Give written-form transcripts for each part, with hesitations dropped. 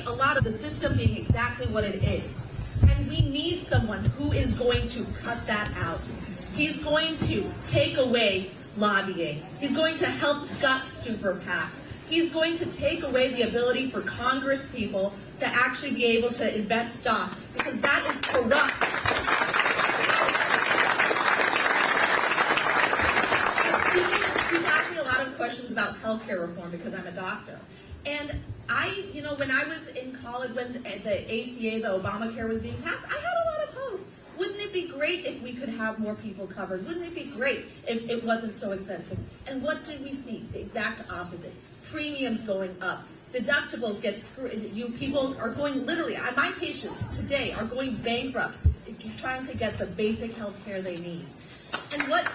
A lot of the system being exactly what it is. And we need someone who is going to cut that out. He's going to take away lobbying. He's going to help gut super PACs. He's going to take away the ability for Congress people to actually be able to invest stock, because that is corrupt. People ask me a lot of questions about healthcare reform because I'm a doctor. And when I was in college, when the ACA, the Obamacare was being passed, I had a lot of hope. Wouldn't it be great if we could have more people covered? Wouldn't it be great if it wasn't so expensive? And what did we see? The exact opposite. Premiums going up. Deductibles get screwed. People are going, literally, my patients today are going bankrupt trying to get the basic health care they need. And what...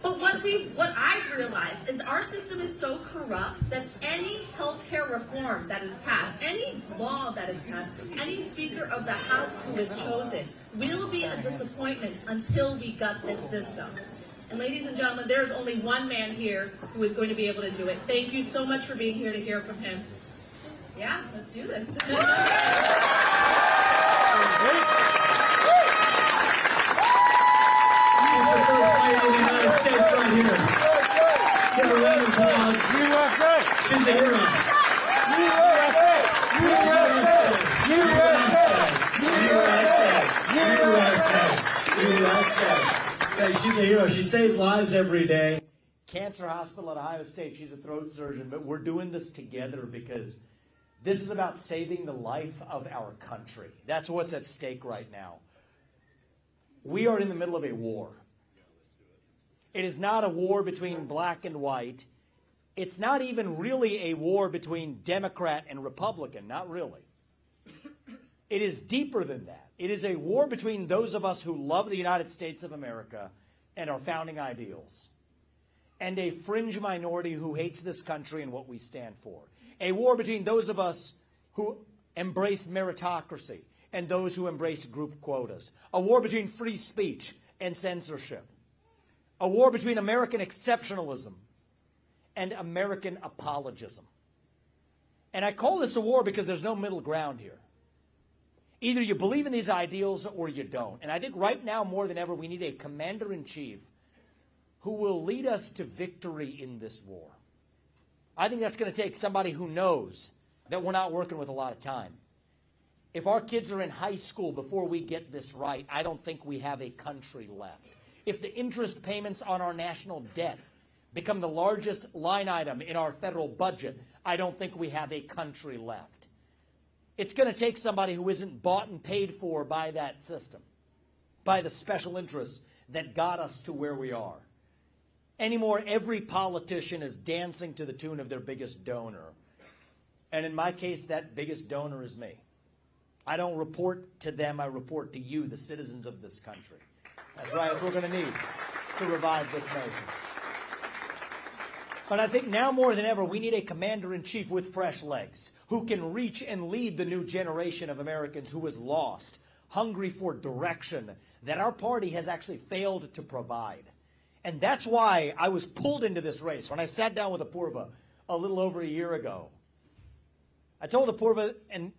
But what I've realized is our system is so corrupt that any healthcare reform that is passed, any law that is passed, any Speaker of the House who is chosen will be a disappointment until we gut this system. And ladies and gentlemen, there is only one man here who is going to be able to do it. Thank you so much for being here to hear from him. Yeah, let's do this. States right here. Give a round of applause. USA! She's a hero. USA! Hey, she's a hero. She saves lives every day. Cancer Hospital at Ohio State. She's a throat surgeon, but we're doing this together because this is about saving the life of our country. That's what's at stake right now. We are in the middle of a war. It is not a war between black and white. It's not even really a war between Democrat and Republican. Not really. It is deeper than that. It is a war between those of us who love the United States of America and our founding ideals, and a fringe minority who hates this country and what we stand for. A war between those of us who embrace meritocracy and those who embrace group quotas. A war between free speech and censorship. A war between American exceptionalism and American apologism. And I call this a war because there's no middle ground here. Either you believe in these ideals or you don't. And I think right now more than ever we need a commander-in-chief who will lead us to victory in this war. I think that's going to take somebody who knows that we're not working with a lot of time. If our kids are in high school before we get this right, I don't think we have a country left. If the interest payments on our national debt become the largest line item in our federal budget, I don't think we have a country left. It's going to take somebody who isn't bought and paid for by that system, by the special interests that got us to where we are. Anymore, every politician is dancing to the tune of their biggest donor. And in my case, that biggest donor is me. I don't report to them, I report to you, the citizens of this country. That's right, that's what we're going to need to revive this nation. But I think now more than ever, we need a commander-in-chief with fresh legs who can reach and lead the new generation of Americans who is lost, hungry for direction that our party has actually failed to provide. And that's why I was pulled into this race. When I sat down with Apurva a little over a year ago, I told Apurva, and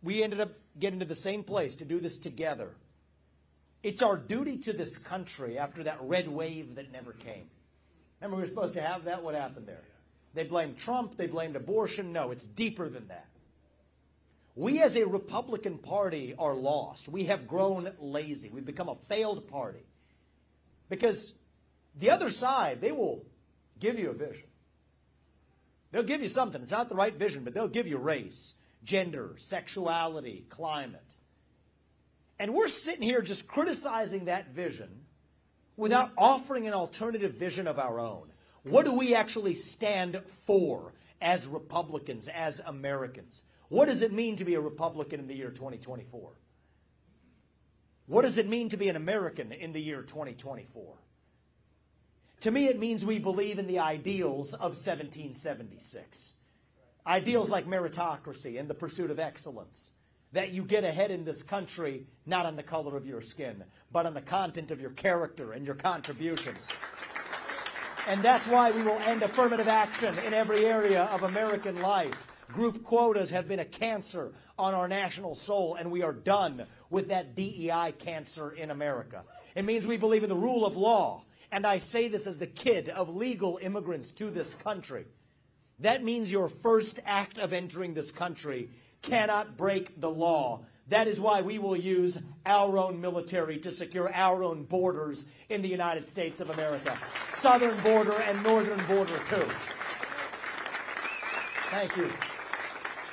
we ended up getting to the same place to do this together. It's our duty to this country after that red wave that never came. Remember we were supposed to have that? What happened there? They blamed Trump. They blamed abortion. No, it's deeper than that. We as a Republican Party are lost. We have grown lazy. We've become a failed party. Because the other side, they will give you a vision. They'll give you something. It's not the right vision, but they'll give you race, gender, sexuality, climate. And we're sitting here just criticizing that vision without offering an alternative vision of our own. What do we actually stand for as Republicans, as Americans? What does it mean to be a Republican in the year 2024? What does it mean to be an American in the year 2024? To me, it means we believe in the ideals of 1776. Ideals like meritocracy and the pursuit of excellence. that you get ahead in this country not on the color of your skin, but on the content of your character and your contributions. And that's why we will end affirmative action in every area of American life. Group quotas have been a cancer on our national soul, and we are done with that DEI cancer in America. It means we believe in the rule of law, and I say this as the kid of legal immigrants to this country. That means your first act of entering this country cannot break the law. That is why we will use our own military to secure our own borders in the United States of America. Southern border and northern border, too. Thank you.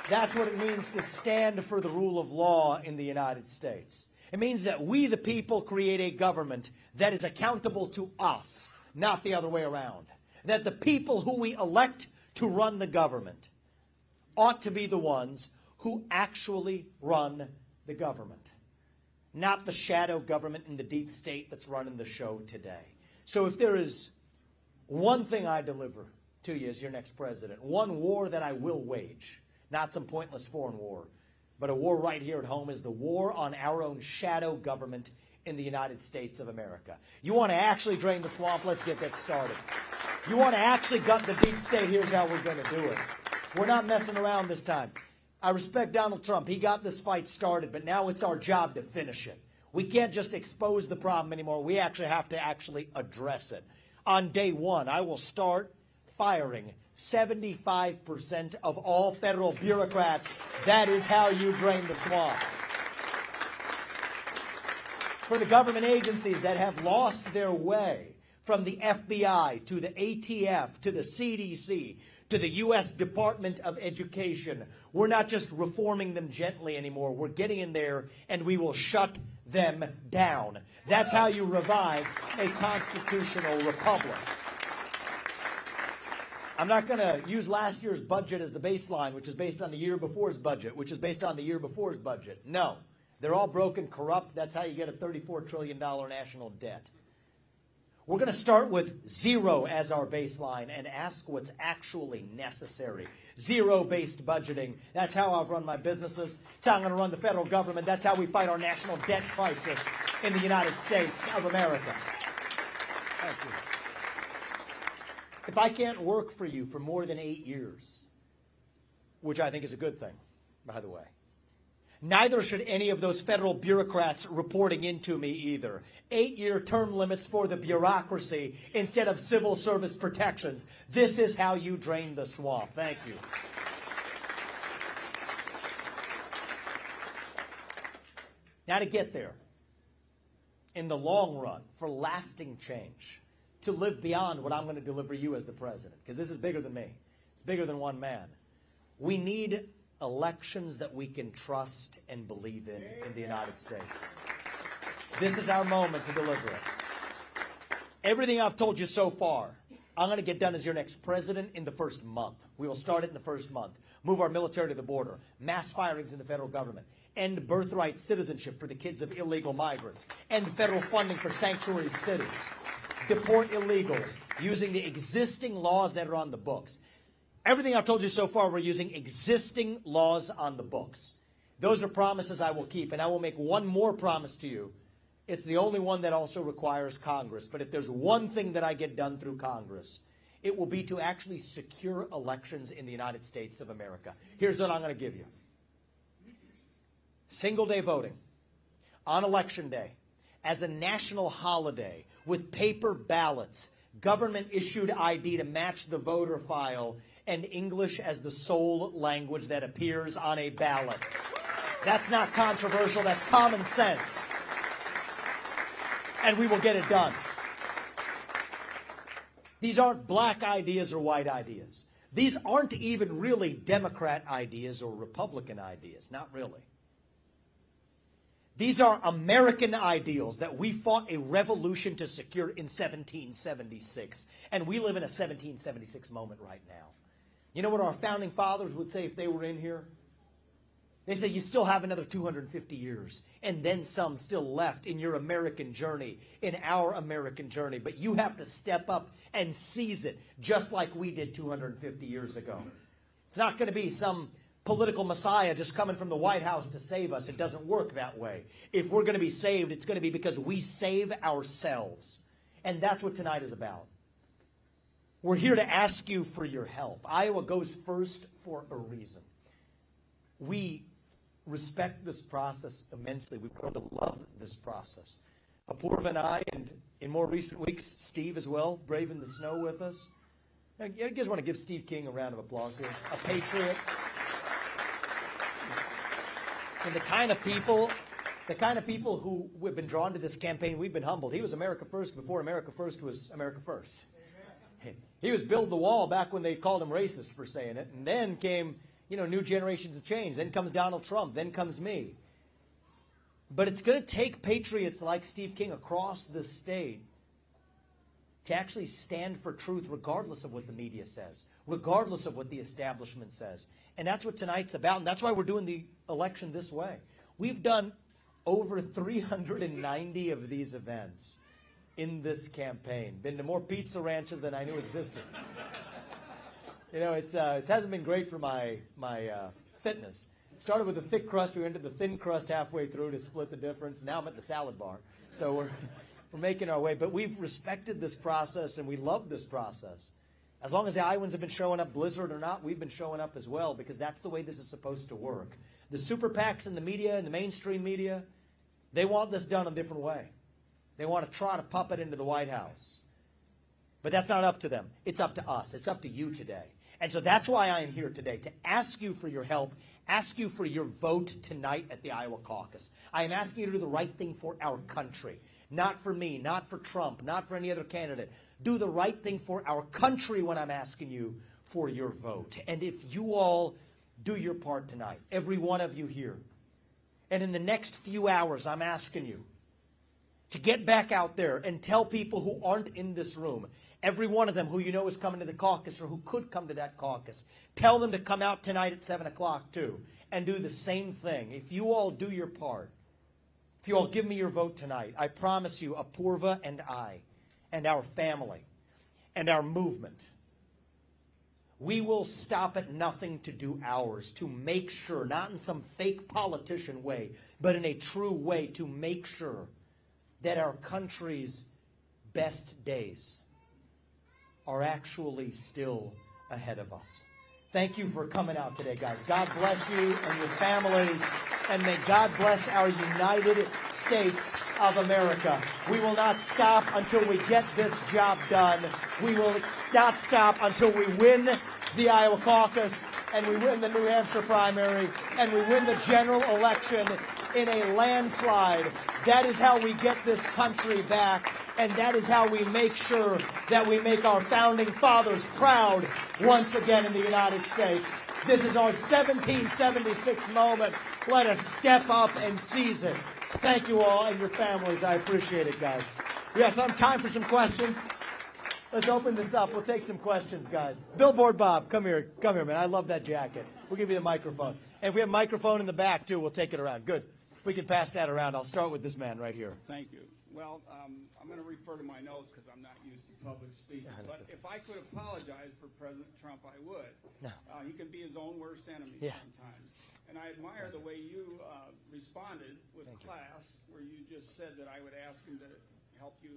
That's what it means to stand for the rule of law in the United States. It means that we, the people, create a government that is accountable to us, not the other way around. That the people who we elect to run the government ought to be the ones who actually run the government, not the shadow government in the deep state that's running the show today. So if there is one thing I deliver to you as your next president, one war that I will wage, not some pointless foreign war, but a war right here at home, is the war on our own shadow government in the United States of America. You want to actually drain the swamp? Let's get that started. You want to actually gut the deep state? Here's how we're going to do it. We're not messing around this time. I respect Donald Trump. He got this fight started, but now it's our job to finish it. We can't just expose the problem anymore. We actually have to address it. On day one, I will start firing 75% of all federal bureaucrats. That is how you drain the swamp. For the government agencies that have lost their way, from the FBI to the ATF to the CDC to the U.S. Department of Education, we're not just reforming them gently anymore. We're getting in there and we will shut them down. That's how you revive a constitutional republic. I'm not going to use last year's budget as the baseline, which is based on the year before's budget, which is based on the year before's budget. No. They're all broken, corrupt. That's how you get a $34 trillion national debt. We're going to start with zero as our baseline and ask what's actually necessary. Zero-based budgeting. That's how I've run my businesses. That's how I'm going to run the federal government. That's how we fight our national debt crisis in the United States of America. Thank you. If I can't work for you for more than 8 years, which I think is a good thing, by the way, neither should any of those federal bureaucrats reporting into me either. 8-year term limits for the bureaucracy instead of civil service protections. This is how you drain the swamp. Thank you. Now to get there, in the long run, for lasting change, to live beyond what I'm going to deliver you as the president, because this is bigger than me. It's bigger than one man. We need elections that we can trust and believe in the United States. This is our moment to deliver it. Everything I've told you so far, I'm going to get done as your next president in the first month. We will start it in the first month. Move our military to the border. Mass firings in the federal government. End birthright citizenship for the kids of illegal migrants. End federal funding for sanctuary cities. Deport illegals using the existing laws that are on the books. Everything I've told you so far, we're using existing laws on the books. Those are promises I will keep, and I will make one more promise to you. It's the only one that also requires Congress. But if there's one thing that I get done through Congress, it will be to actually secure elections in the United States of America. Here's what I'm going to give you. Single-day voting on Election Day as a national holiday with paper ballots, government-issued ID to match the voter file, and English as the sole language that appears on a ballot. That's not controversial. That's common sense. And we will get it done. These aren't black ideas or white ideas. These aren't even really Democrat ideas or Republican ideas. Not really. These are American ideals that we fought a revolution to secure in 1776. And we live in a 1776 moment right now. You know what our founding fathers would say if they were in here? They say you still have another 250 years and then some still left in your American journey, in our American journey. But you have to step up and seize it just like we did 250 years ago. It's not going to be some political messiah just coming from the White House to save us. It doesn't work that way. If we're going to be saved, it's going to be because we save ourselves. And that's what tonight is about. We're here to ask you for your help. Iowa goes first for a reason. We respect this process immensely. We've grown to love this process. Apurva and I, and in more recent weeks, Steve as well, braving the snow with us. Now, you guys want to give Steve King a round of applause here? A patriot. And the kind of people who have been drawn to this campaign, we've been humbled. He was America First before America First was America First. He was build the wall back when they called him racist for saying it. And then came, new generations of change. Then comes Donald Trump. Then comes me. But it's going to take patriots like Steve King across the state to actually stand for truth regardless of what the media says, regardless of what the establishment says. And that's what tonight's about. And that's why we're doing the election this way. We've done over 390 of these events in this campaign. Been to more pizza ranches than I knew existed. It hasn't been great for my fitness. It started with a thick crust. We went to the thin crust halfway through to split the difference. Now I'm at the salad bar. So we're making our way. But we've respected this process, and we love this process. As long as the Iowans have been showing up, blizzard or not, we've been showing up as well, because that's the way this is supposed to work. The super PACs and the media and the mainstream media, they want this done a different way. They want to trot a puppet into the White House. But that's not up to them. It's up to us. It's up to you today. And so that's why I am here today, to ask you for your help, ask you for your vote tonight at the Iowa caucus. I am asking you to do the right thing for our country. Not for me, not for Trump, not for any other candidate. Do the right thing for our country when I'm asking you for your vote. And if you all do your part tonight, every one of you here, and in the next few hours, I'm asking you to get back out there and tell people who aren't in this room, every one of them who you know is coming to the caucus or who could come to that caucus, tell them to come out tonight at 7 o'clock too and do the same thing. If you all do your part, if you all give me your vote tonight, I promise you, Apurva and I and our family and our movement, we will stop at nothing to do ours, to make sure, not in some fake politician way, but in a true way, to make sure that our country's best days are actually still ahead of us. Thank you for coming out today, guys. God bless you and your families, and may God bless our United States of America. We will not stop until we get this job done. We will not stop until we win the Iowa caucus, and we win the New Hampshire primary, and we win the general election in a landslide. That is how we get this country back, and that is how we make sure that we make our founding fathers proud once again in the United States. This is our 1776 moment. Let us step up and seize it. Thank you all and your families. I appreciate it, guys. Yes, I'm time for some questions. Let's open this up. We'll take some questions, guys. Billboard Bob, come here. Come here, man. I love that jacket. We'll give you the microphone. And if we have a microphone in the back, too, we'll take it around. Good. If we can pass that around. I'll start with this man right here. Thank you. Well, I'm going to refer to my notes because I'm not used to public speaking. But if I could apologize for President Trump, I would. No. He can be his own worst enemy sometimes. And I admire the way you responded with class, where you just said that I would ask him to help you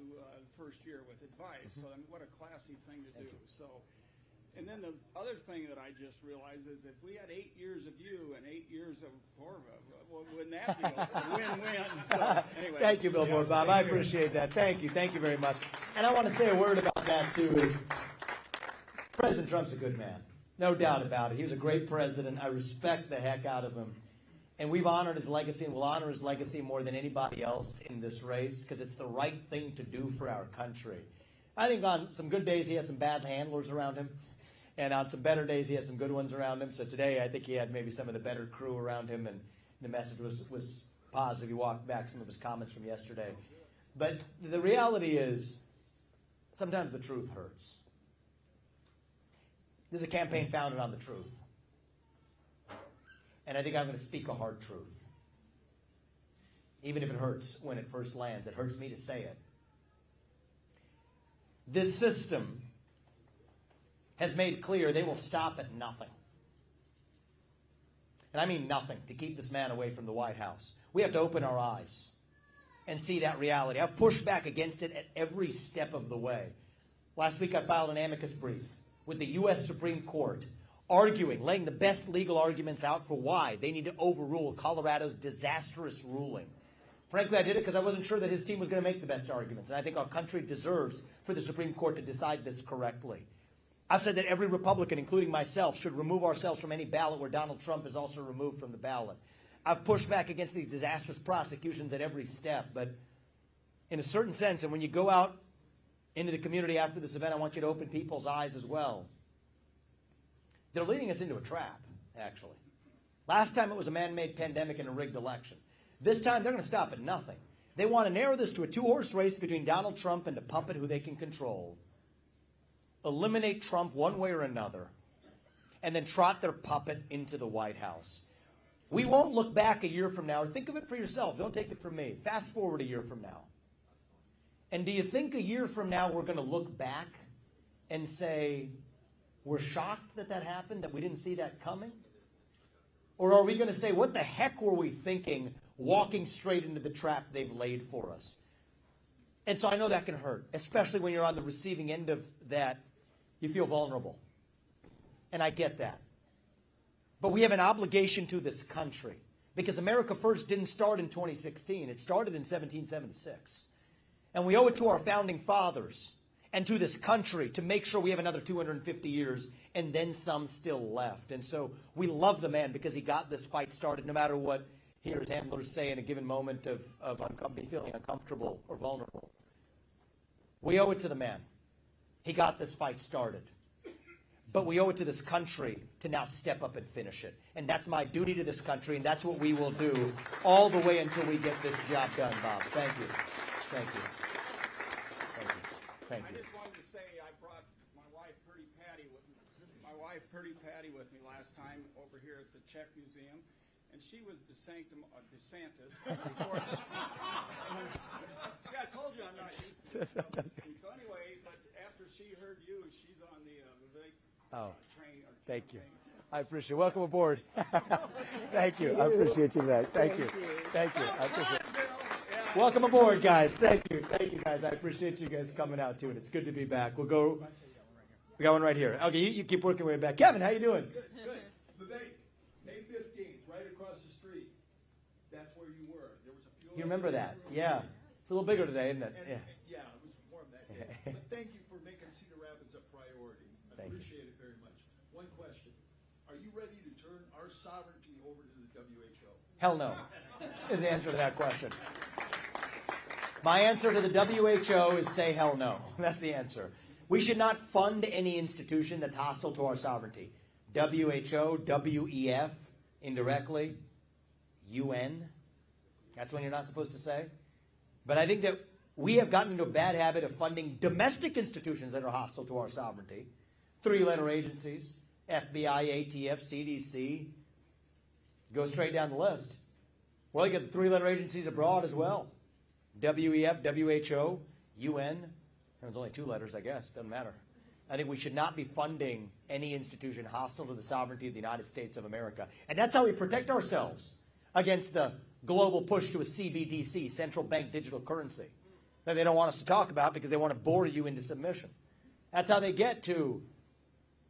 first year with advice. So I mean, what a classy thing to do. So, and then the other thing that I just realized is if we had 8 years of you and 8 years of Corva, well, wouldn't that be a win-win? So, anyway. Thank you, Billboard Bob. I appreciate that. Thank you. Thank you very much. And I want to say a word about that, too, is President Trump's a good man. No doubt about it. He was a great president. I respect the heck out of him. And we've honored his legacy, and we'll honor his legacy more than anybody else in this race because it's the right thing to do for our country. I think on some good days he has some bad handlers around him, and on some better days he has some good ones around him. So today I think he had maybe some of the better crew around him, and the message was positive. He walked back some of his comments from yesterday. But the reality is sometimes the truth hurts. This is a campaign founded on the truth. And I think I'm going to speak a hard truth. Even if it hurts when it first lands. It hurts me to say it. This system has made clear they will stop at nothing and I mean nothing, to keep this man away from the White House. We have to open our eyes and see that reality. I've pushed back against it at every step of the way. Last week I filed an amicus brief with the U.S. Supreme Court arguing, laying the best legal arguments out for why they need to overrule Colorado's disastrous ruling. Frankly, I did it because I wasn't sure that his team was going to make the best arguments, and I think our country deserves for the Supreme Court to decide this correctly. I've said that every Republican, including myself, should remove ourselves from any ballot where Donald Trump is also removed from the ballot. I've pushed back against these disastrous prosecutions at every step, but in a certain sense, and when you go out into the community after this event, I want you to open people's eyes as well. They're leading us into a trap, actually. Last time it was a man-made pandemic and a rigged election. This time they're going to stop at nothing. They want to narrow this to a two-horse race between Donald Trump and a puppet who they can control, eliminate Trump one way or another, and then trot their puppet into the White House. We won't look back a year from now, or think of it for yourself. Don't take it from me. Fast forward a year from now. And do you think a year from now we're going to look back and say, we're shocked that that happened, that we didn't see that coming? Or are we going to say, what the heck were we thinking, walking straight into the trap they've laid for us? And so I know that can hurt, especially when you're on the receiving end of that. You feel vulnerable. And I get that. But we have an obligation to this country, because America First didn't start in 2016. It started in 1776. And we owe it to our founding fathers and to this country to make sure we have another 250 years and then some still left. And so we love the man because he got this fight started, no matter what he or his handlers say in a given moment of feeling uncomfortable or vulnerable. We owe it to the man. He got this fight started. But we owe it to this country to now step up and finish it. And that's my duty to this country, and that's what we will do all the way until we get this job done, Bob. Thank you. Thank you. Thank you. Thank you. I just wanted to say I brought my wife, Pretty Patty, with me last time over here at the Czech Museum, and she was DeSantis. See, I told you I'm not used to this stuff. So anyway, but after she heard you, she's on the Vivek train. Thank you. I appreciate it. Welcome aboard. Thank you. I appreciate you, Matt. Thank you. Thank you. I appreciate it. Welcome aboard, guys. Thank you. Thank you, guys. I appreciate you guys coming out, too, and it's good to be back. We'll go. We got one right here. Okay, you keep working your way back. Kevin, how you doing? Good. Vivek, May 15th, right across the street. That's where you were. There was a few. You remember that? Yeah. It's a little bigger today, isn't it? Yeah. Yeah, it was warm that day. But thank you for making Cedar Rapids a priority. I appreciate it very much. One question. Are you ready to turn our sovereignty over to the WHO? Hell no, is the answer to that question. My answer to the WHO is say hell no. That's the answer. We should not fund any institution that's hostile to our sovereignty. WHO, WEF, indirectly, UN. That's one you're not supposed to say. But I think that we have gotten into a bad habit of funding domestic institutions that are hostile to our sovereignty. Three-letter agencies, FBI, ATF, CDC. Go straight down the list. Well, you get the three-letter agencies abroad as well. WEF, WHO, UN. There's only two letters, I guess. Doesn't matter. I think we should not be funding any institution hostile to the sovereignty of the United States of America. And that's how we protect ourselves against the global push to a CBDC, central bank digital currency, that they don't want us to talk about because they want to bore you into submission. That's how they get to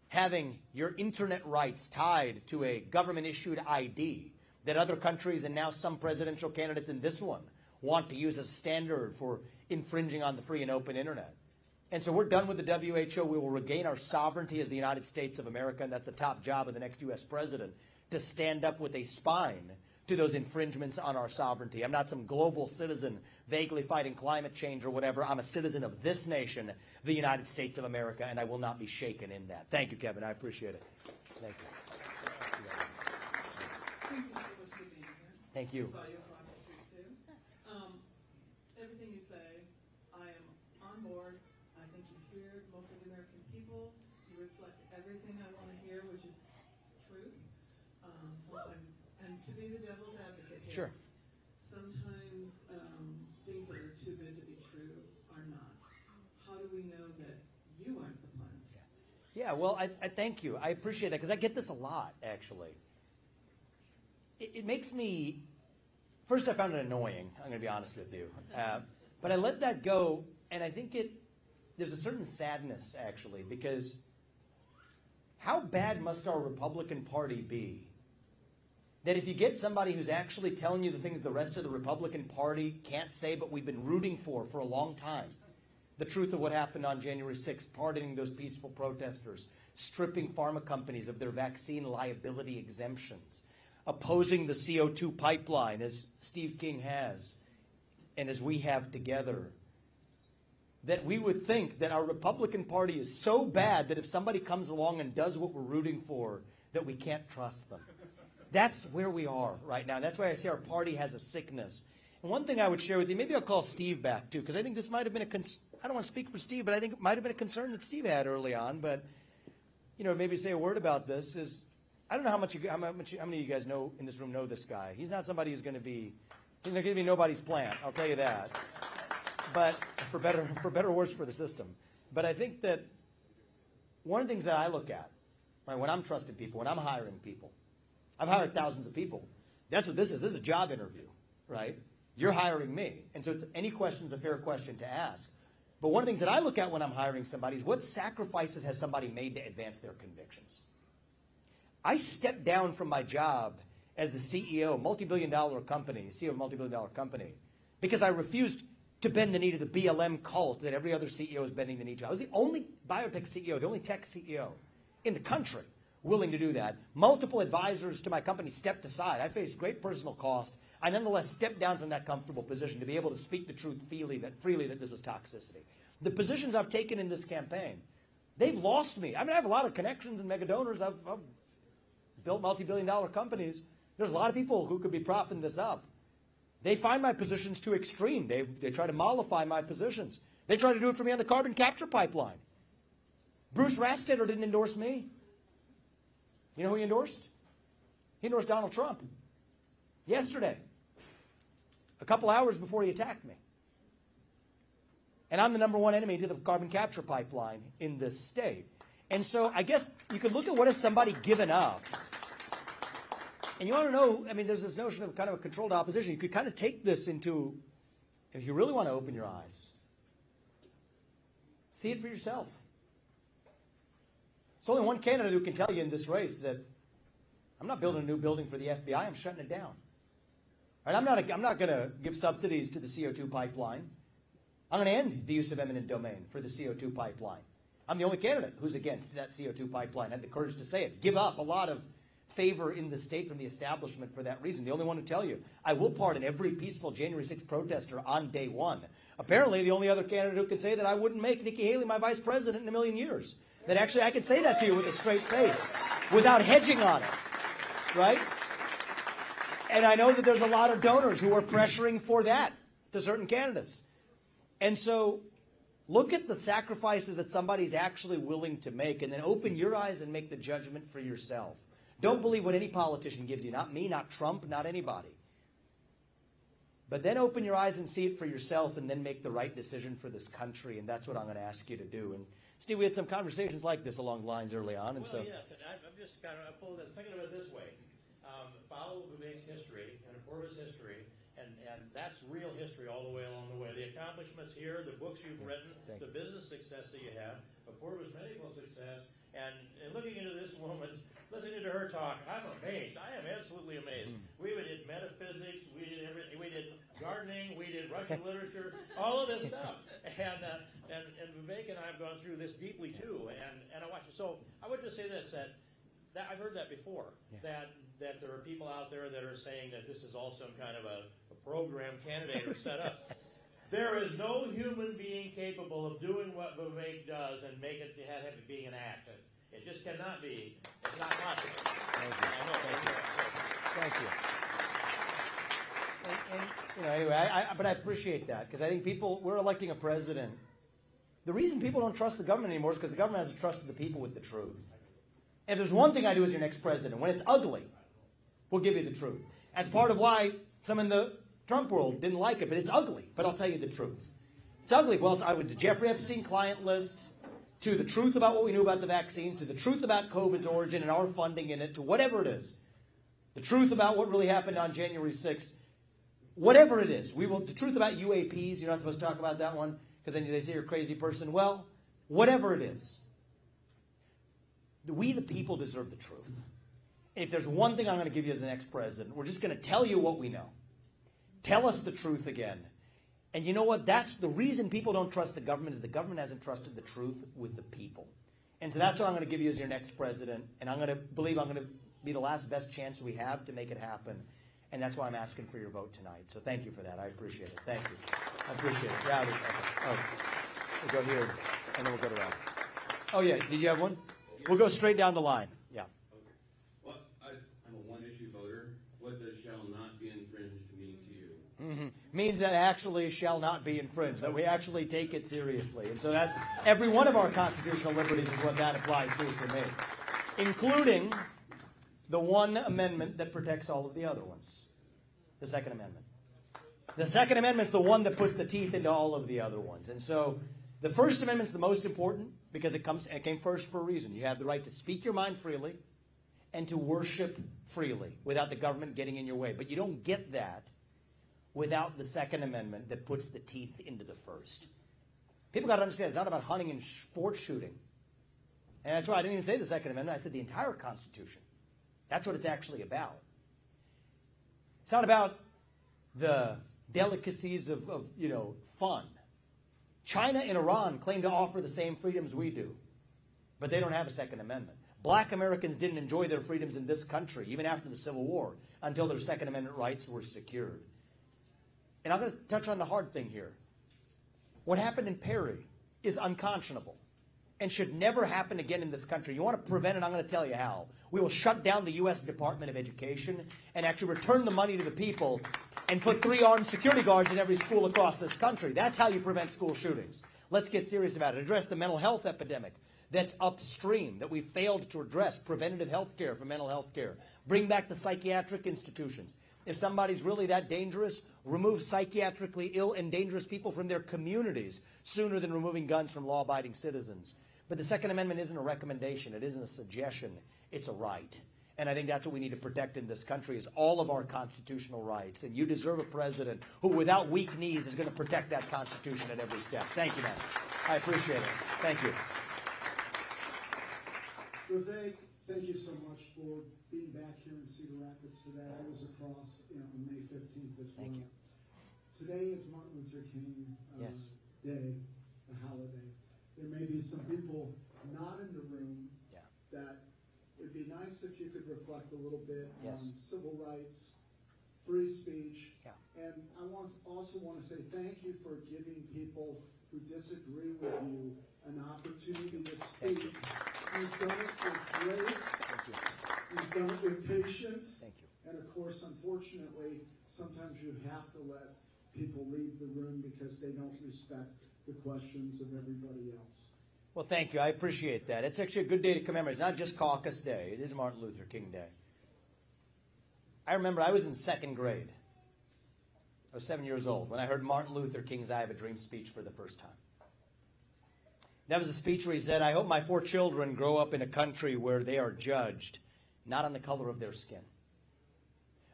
having your internet rights tied to a government-issued ID that other countries and now some presidential candidates in this one want to use as standard for infringing on the free and open internet. And so we're done with the WHO. We will regain our sovereignty as the United States of America, and that's the top job of the next U.S. president, to stand up with a spine to those infringements on our sovereignty. I'm not some global citizen vaguely fighting climate change or whatever. I'm a citizen of this nation, the United States of America, and I will not be shaken in that. Thank you, Kevin. I appreciate it. Thank you. Thank you so much for being here. Thank you. I saw you across the street too. Everything you say, I am on board. I think you hear most of the American people. You reflect everything I want to hear, which is truth. Sometimes, and to be the devil's advocate here, Sure. sometimes things that are too good to be true are not. How do we know that you aren't the plant? Yeah, well, I thank you. I appreciate that because I get this a lot, actually. it makes me, first I found it annoying, I'm going to be honest with you. But I let that go, and I think there's a certain sadness, actually, because how bad must our Republican Party be that if you get somebody who's actually telling you the things the rest of the Republican Party can't say but we've been rooting for a long time, the truth of what happened on January 6th, pardoning those peaceful protesters, stripping pharma companies of their vaccine liability exemptions, opposing the CO2 pipeline as Steve King has and as we have together, that we would think that our Republican Party is so bad that if somebody comes along and does what we're rooting for, that we can't trust them. That's where we are right now. That's why I say our party has a sickness. And one thing I would share with you, maybe I'll call Steve back too, because I think this might have been I don't want to speak for Steve, but I think it might have been a concern that Steve had early on. But, maybe say a word about this is, I don't know how many of you guys know in this room know this guy. He's not somebody who's going to be nobody's plant, I'll tell you that. But for better or worse for the system. But I think that one of the things that I look at, right, when I'm trusting people, when I'm hiring people, I've hired thousands of people. That's what this is. This is a job interview, right? You're hiring me. And so any question is a fair question to ask. But one of the things that I look at when I'm hiring somebody is what sacrifices has somebody made to advance their convictions? I stepped down from my job as the CEO of a multi-billion-dollar company, because I refused to bend the knee to the BLM cult that every other CEO is bending the knee to. I was the only biotech CEO, the only tech CEO in the country willing to do that. Multiple advisors to my company stepped aside. I faced great personal cost. I nonetheless stepped down from that comfortable position to be able to speak the truth freely that this was toxicity. The positions I've taken in this campaign, they've lost me. I mean, I have a lot of connections and mega donors. I've built multi-billion-dollar companies. There's a lot of people who could be propping this up. They find my positions too extreme. They try to mollify my positions. They try to do it for me on the carbon capture pipeline. Bruce Rastetter didn't endorse me. You know who he endorsed? He endorsed Donald Trump. Yesterday. A couple hours before he attacked me. And I'm the number one enemy to the carbon capture pipeline in this state. And so I guess you could look at what has somebody given up. And you want to know, I mean, there's this notion of kind of a controlled opposition. You could kind of take this into, if you really want to open your eyes, see it for yourself. There's only one candidate who can tell you in this race that I'm not building a new building for the FBI, I'm shutting it down. Right? I'm not going to give subsidies to the CO2 pipeline. I'm going to end the use of eminent domain for the CO2 pipeline. I'm the only candidate who's against that CO2 pipeline. I had the courage to say it. Give up a lot of favor in the state from the establishment for that reason. The only one to tell you, I will pardon every peaceful January 6th protester on day one. Apparently, the only other candidate who can say that I wouldn't make Nikki Haley my vice president in a million years. That actually I can say that to you with a straight face without hedging on it, right? And I know that there's a lot of donors who are pressuring for that to certain candidates. And so look at the sacrifices that somebody's actually willing to make and then open your eyes and make the judgment for yourself. Don't believe what any politician gives you. Not me, not Trump, not anybody. But then open your eyes and see it for yourself and then make the right decision for this country. And that's what I'm going to ask you to do. And Steve, we had some conversations like this along the lines early on. And well, yes, and I'm just kind of pulling this, thinking of it this way. Follow Vivek's history and Apoorva's history, and that's real history all the way along the way. The accomplishments here, the books you've written, the business success that you have, Apoorva's medical success, and looking into this woman's, listening to her talk, I'm amazed. I am absolutely amazed. We did metaphysics, we did everything, we did gardening, we did Russian literature, all of this stuff. And Vivek and I have gone through this deeply too, and I watched it. So I would just say this, that I've heard that before, that there are people out there that are saying that this is all some kind of a program candidate or set up. There is no human being capable of doing what Vivek does and make it have it being an act. It just cannot be. It's not possible. Thank you. And anyway, but I appreciate that because I think we're electing a president. The reason people don't trust the government anymore is because the government hasn't trusted the people with the truth. And if there's one thing I do as your next president, when it's ugly, we'll give you the truth. That's part of why some in the Trump world didn't like it, but it's ugly. But I'll tell you the truth. It's ugly. Well, I went to Jeffrey Epstein client list, to the truth about what we knew about the vaccines, to the truth about COVID's origin and our funding in it, to whatever it is. The truth about what really happened on January 6th, whatever it is, the truth about UAPs, you're not supposed to talk about that one because then they say you're a crazy person. Well, whatever it is, we the people deserve the truth. And if there's one thing I'm going to give you as the next president, we're just going to tell you what we know. Tell us the truth again. And you know what? That's the reason people don't trust the government is the government hasn't trusted the truth with the people. And so that's what I'm going to give you as your next president. And I'm going to believe I'm going to be the last best chance we have to make it happen. And that's why I'm asking for your vote tonight. So thank you for that. I appreciate it. Thank you. I appreciate it. Yeah, we'll go here, and then we'll go to Ralph. Oh, yeah. Did you have one? We'll go straight down the line. Yeah. Okay. Well, I'm a one-issue voter. What does shall not be infringed mean to you? Mm-hmm. Means that actually shall not be infringed, that we actually take it seriously. And so that's every one of our constitutional liberties is what that applies to for me, including the one amendment that protects all of the other ones, the Second Amendment. The Second Amendment's the one that puts the teeth into all of the other ones. And so the First Amendment's the most important because it came first for a reason. You have the right to speak your mind freely and to worship freely without the government getting in your way. But you don't get that without the Second Amendment that puts the teeth into the first. People got to understand it's not about hunting and sport shooting. And that's why I didn't even say the Second Amendment. I said the entire Constitution. That's what it's actually about. It's not about the delicacies of fun. China and Iran claim to offer the same freedoms we do, but they don't have a Second Amendment. Black Americans didn't enjoy their freedoms in this country, even after the Civil War, until their Second Amendment rights were secured. And I'm going to touch on the hard thing here. What happened in Perry is unconscionable and should never happen again in this country. You want to prevent it? I'm going to tell you how. We will shut down the U.S. Department of Education and actually return the money to the people and put 3 armed security guards in every school across this country. That's how you prevent school shootings. Let's get serious about it. Address the mental health epidemic that's upstream that we failed to address. Preventative health care for mental health care. Bring back the psychiatric institutions. If somebody's really that dangerous, remove psychiatrically ill and dangerous people from their communities sooner than removing guns from law-abiding citizens. But the Second Amendment isn't a recommendation. It isn't a suggestion. It's a right. And I think that's what we need to protect in this country is all of our constitutional rights. And you deserve a president who, without weak knees, is going to protect that Constitution at every step. Thank you, man. I appreciate it. Thank you. Vivek, thank you so much for being back here in Cedar Rapids today. I was across on May 15th as well. Thank you. Today is Martin Luther King Day, a holiday. There may be some people not in the room that it'd be nice if you could reflect a little bit on civil rights, free speech, and I also want to say thank you for giving people who disagree with you an opportunity to speak. You've done it with grace. You've done it with patience. Thank you. And of course, unfortunately, sometimes you have to let people leave the room because they don't respect the questions of everybody else. Well, thank you. I appreciate that. It's actually a good day to commemorate. It's not just Caucus Day. It is Martin Luther King Day. I remember I was in 2nd grade. I was 7 years old when I heard Martin Luther King's I Have a Dream speech for the first time. That was a speech where he said, I hope my 4 children grow up in a country where they are judged not on the color of their skin,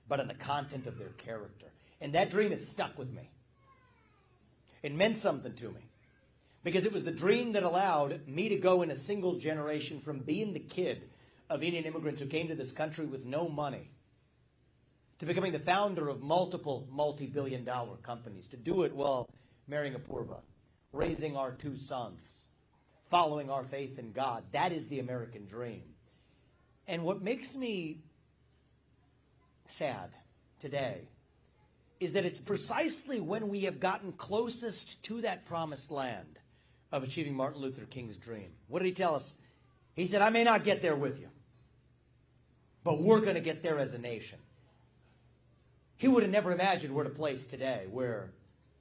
but on the content of their character. And that dream has stuck with me. It meant something to me because it was the dream that allowed me to go in a single generation from being the kid of Indian immigrants who came to this country with no money to becoming the founder of multiple multi-billion-dollar companies, to do it while marrying a Purva, raising our 2 sons, following our faith in God. That is the American dream. And what makes me sad today is that it's precisely when we have gotten closest to that promised land of achieving Martin Luther King's dream. What did he tell us? He said, I may not get there with you, but we're going to get there as a nation. He would have never imagined we're at a place today where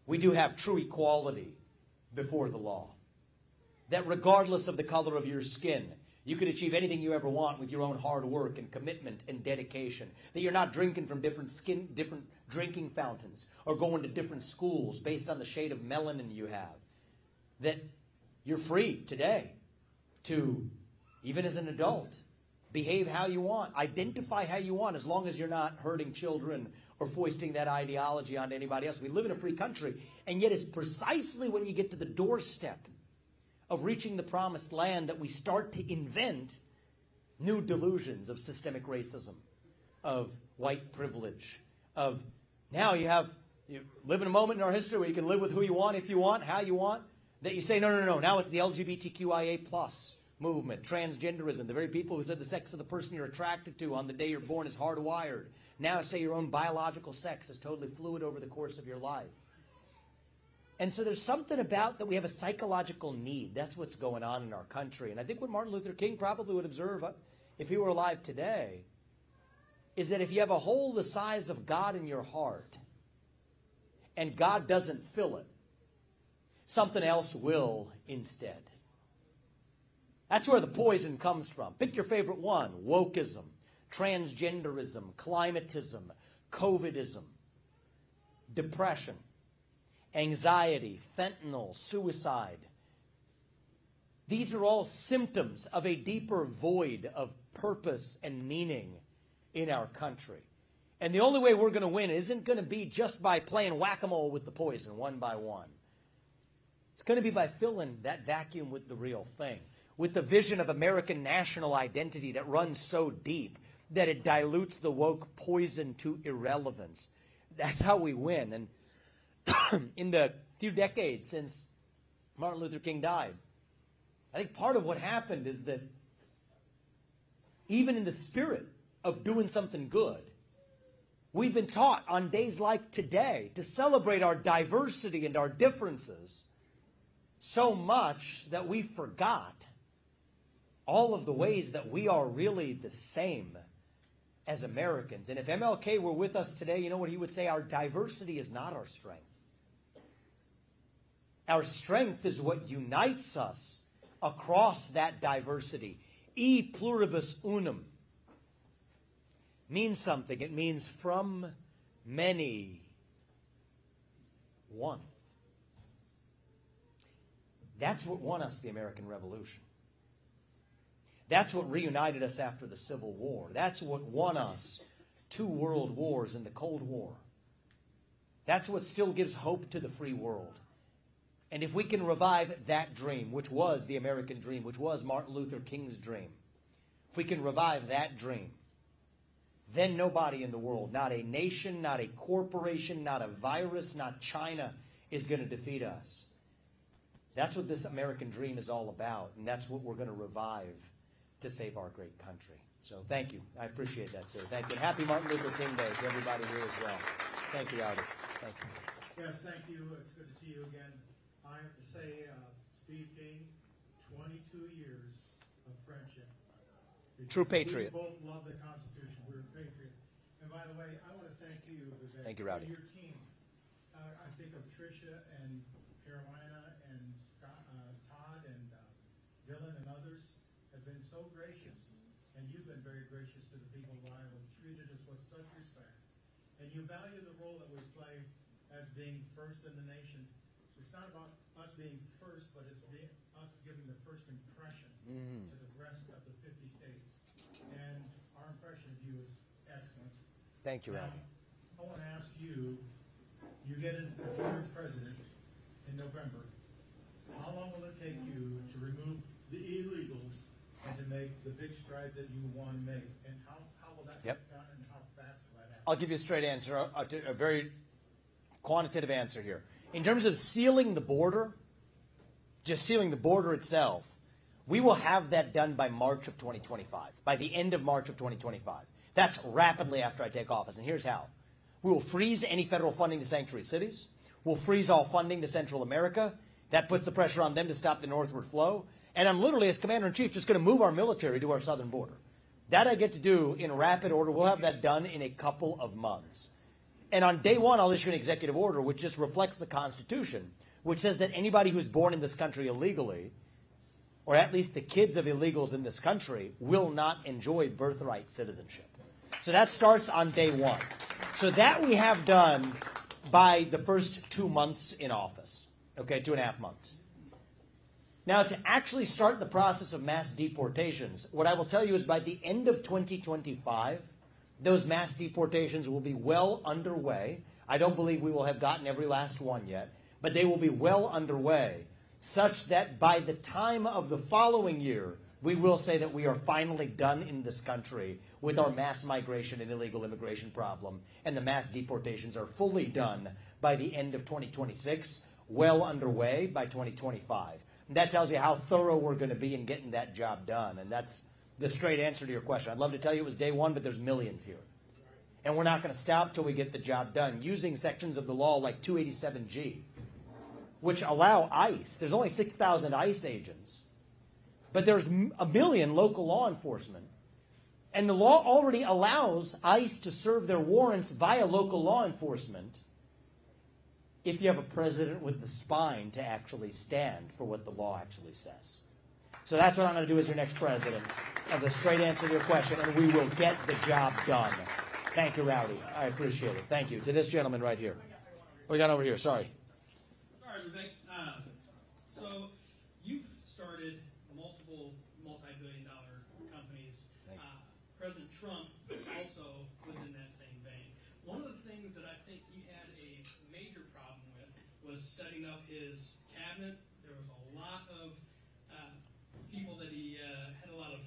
we do have true equality before the law. That regardless of the color of your skin, you can achieve anything you ever want with your own hard work and commitment and dedication. That you're not drinking from different drinking fountains or going to different schools based on the shade of melanin you have. That you're free today to, even as an adult, behave how you want, identify how you want, as long as you're not hurting children or foisting that ideology onto anybody else. We live in a free country, and yet it's precisely when you get to the doorstep of reaching the promised land that we start to invent new delusions of systemic racism, of white privilege, of now you live in a moment in our history where you can live with who you want, if you want, how you want, that you say, no, now it's the LGBTQIA plus movement, transgenderism, the very people who said the sex of the person you're attracted to on the day you're born is hardwired. Now say your own biological sex is totally fluid over the course of your life. And so there's something about that we have a psychological need. That's what's going on in our country. And I think what Martin Luther King probably would observe if he were alive today is that if you have a hole the size of God in your heart and God doesn't fill it, something else will instead. That's where the poison comes from. Pick your favorite one: wokeism, transgenderism, climatism, COVIDism, depression, anxiety, fentanyl, suicide. These are all symptoms of a deeper void of purpose and meaning in our country. And the only way we're going to win isn't going to be just by playing whack-a-mole with the poison one by one. It's going to be by filling that vacuum with the real thing, with the vision of American national identity that runs so deep that it dilutes the woke poison to irrelevance. That's how we win. And in the few decades since Martin Luther King died, I think part of what happened is that even in the spirit of doing something good, we've been taught on days like today to celebrate our diversity and our differences so much that we forgot all of the ways that we are really the same as Americans. And if MLK were with us today, you know what he would say? Our diversity is not our strength. Our strength is what unites us across that diversity. E pluribus unum means something. It means from many, one. That's what won us the American Revolution. That's what reunited us after the Civil War. That's what won us 2 world wars in the Cold War. That's what still gives hope to the free world. And if we can revive that dream, which was the American dream, which was Martin Luther King's dream, if we can revive that dream, then nobody in the world, not a nation, not a corporation, not a virus, not China, is going to defeat us. That's what this American dream is all about, and that's what we're going to revive to save our great country. So thank you. I appreciate that, sir. Thank you. And happy Martin Luther King Day to everybody here as well. Thank you, Albert. Thank you. Yes, thank you. It's good to see you again. I have to say, Steve King, 22 years of friendship. True patriot. We both love the Constitution. We're patriots. And by the way, I want to thank you, Vivek, thank you, Rowdy. and your team. I think of Tricia and Carolina and Scott, Todd and Dylan and others have been so gracious. And you've been very gracious to the people of Iowa, treated us with such respect. And you value the role that we play as being first in the nation. It's not about us being first, but it's us giving the first impression to the rest of the 50 states. And our impression of you is excellent. Thank you, Rowdy. I want to ask you, you get in if you're president in November, how long will it take you to remove the illegals and to make the big strides that you want to make? And how will that get done, and how fast will that happen? I'll give you a straight answer, a very quantitative answer here. In terms of sealing the border, just sealing the border itself, we will have that done by March of 2025, by the end of March of 2025. That's rapidly after I take office, and here's how. We will freeze any federal funding to sanctuary cities. We'll freeze all funding to Central America. That puts the pressure on them to stop the northward flow. And I'm literally, as Commander-in-Chief, just going to move our military to our southern border. That I get to do in rapid order. We'll have that done in a couple of months. And on day one, I'll issue an executive order which just reflects the Constitution, which says that anybody who's born in this country illegally, or at least the kids of illegals in this country, will not enjoy birthright citizenship. So that starts on day one. So that we have done by the first 2 months in office, okay, 2.5 months. Now, to actually start the process of mass deportations, what I will tell you is by the end of 2025, those mass deportations will be well underway. I don't believe we will have gotten every last one yet, but they will be well underway, such that by the time of the following year, we will say that we are finally done in this country with our mass migration and illegal immigration problem, and the mass deportations are fully done by the end of 2026, well underway by 2025. And that tells you how thorough we're going to be in getting that job done, and that's the straight answer to your question. I'd love to tell you it was day one, but there's millions here. And we're not going to stop till we get the job done using sections of the law like 287G, which allow ICE. There's only 6,000 ICE agents, but there's a million local law enforcement. And the law already allows ICE to serve their warrants via local law enforcement if you have a president with the spine to actually stand for what the law actually says. So that's what I'm going to do as your next president, of the straight answer to your question, and we will get the job done. Thank you, Rowdy. I appreciate it. Thank you. To this gentleman right here. We got over here. Sorry. Sorry, Vivek. So you've started multiple multi-billion-dollar companies. President Trump also was in that same vein. One of the things that I think he had a major problem with was setting up his cabinet. There was a lot of people that he had a lot of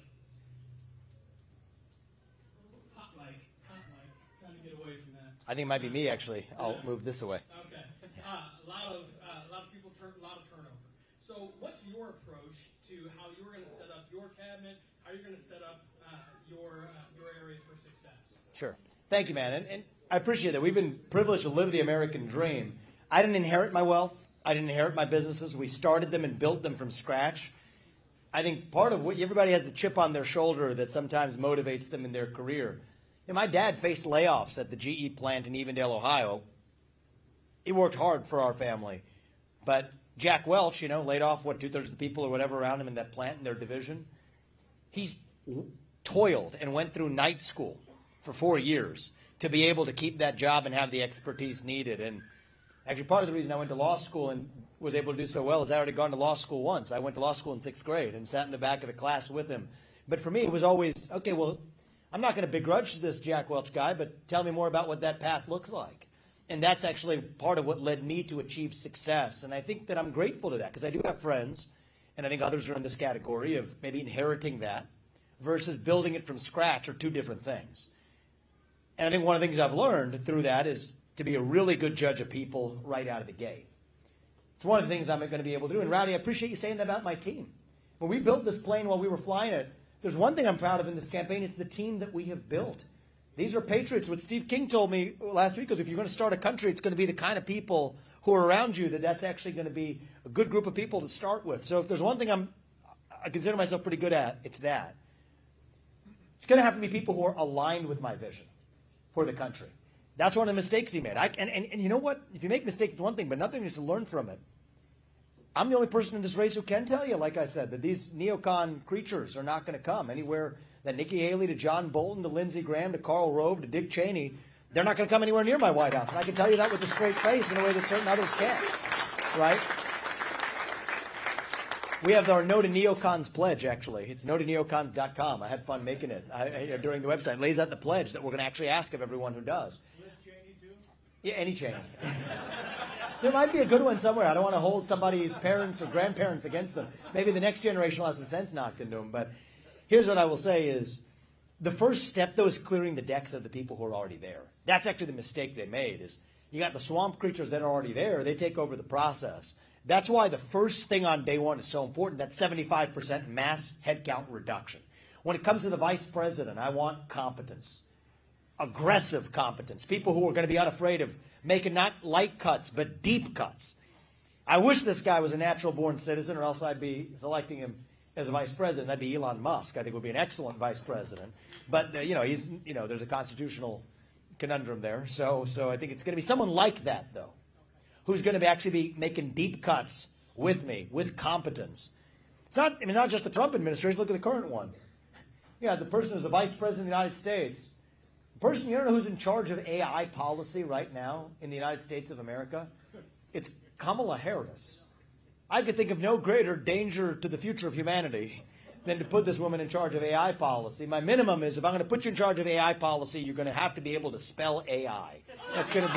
trying to get away from that. I think it might be me, actually. I'll move this away. Okay. A lot of people, a lot of turnover. So what's your approach to how you're going to set up your cabinet, how you're going to set up your area for success? Sure. Thank you, man. And I appreciate that. We've been privileged to live the American dream. I didn't inherit my wealth. I didn't inherit my businesses. We started them and built them from scratch. I think part of what everybody has the chip on their shoulder that sometimes motivates them in their career. You know, my dad faced layoffs at the GE plant in Evendale, Ohio. He worked hard for our family. But Jack Welch, laid off, 2/3 of the people or whatever around him in that plant in their division. He's toiled and went through night school for 4 years to be able to keep that job and have the expertise needed. And actually, part of the reason I went to law school and was able to do so well is I already gone to law school once. I went to law school in 6th grade and sat in the back of the class with him. But for me, it was always, okay, well, I'm not going to begrudge this Jack Welch guy, but tell me more about what that path looks like. And that's actually part of what led me to achieve success. And I think that I'm grateful to that because I do have friends, and I think others are in this category of maybe inheriting that versus building it from scratch are two different things. And I think one of the things I've learned through that is to be a really good judge of people right out of the gate. It's one of the things I'm going to be able to do. And Rowdy, I appreciate you saying that about my team. When we built this plane while we were flying it, if there's one thing I'm proud of in this campaign, it's the team that we have built. These are patriots. What Steve King told me last week was if you're going to start a country, it's going to be the kind of people who are around you that's actually going to be a good group of people to start with. So if there's one thing I consider myself pretty good at, it's that. It's going to have to be people who are aligned with my vision for the country. That's one of the mistakes he made. And you know what? If you make mistakes, it's one thing, but nothing is to learn from it. I'm the only person in this race who can tell you, like I said, that these neocon creatures are not going to come anywhere. That Nikki Haley to John Bolton to Lindsey Graham to Karl Rove to Dick Cheney, they're not going to come anywhere near my White House. And I can tell you that with a straight face in a way that certain others can't. Right? We have our No to Neocons pledge, actually. It's notoneocons.com. I had fun making it during the website. It lays out the pledge that we're going to actually ask of everyone who does. Liz Cheney, too? Yeah, any Cheney. There might be a good one somewhere. I don't want to hold somebody's parents or grandparents against them. Maybe the next generation will have some sense knocked into them. But here's what I will say is the first step, though, is clearing the decks of the people who are already there. That's actually the mistake they made is you got the swamp creatures that are already there. They take over the process. That's why the first thing on day one is so important, that 75% mass headcount reduction. When it comes to the vice president, I want competence, aggressive competence, people who are going to be unafraid of making not light cuts, but deep cuts. I wish this guy was a natural-born citizen, or else I'd be selecting him as a vice president. That'd be Elon Musk. I think would be an excellent vice president. But, there's a constitutional conundrum there. So I think it's going to be someone like that, though, who's going to actually be making deep cuts with me, with competence. It's not just the Trump administration. Look at the current one. The person who's the vice president of the United States. The person, you don't know who's in charge of AI policy right now in the United States of America? It's Kamala Harris. I could think of no greater danger to the future of humanity than to put this woman in charge of AI policy. My minimum is, if I'm going to put you in charge of AI policy, you're going to have to be able to spell AI. That's going to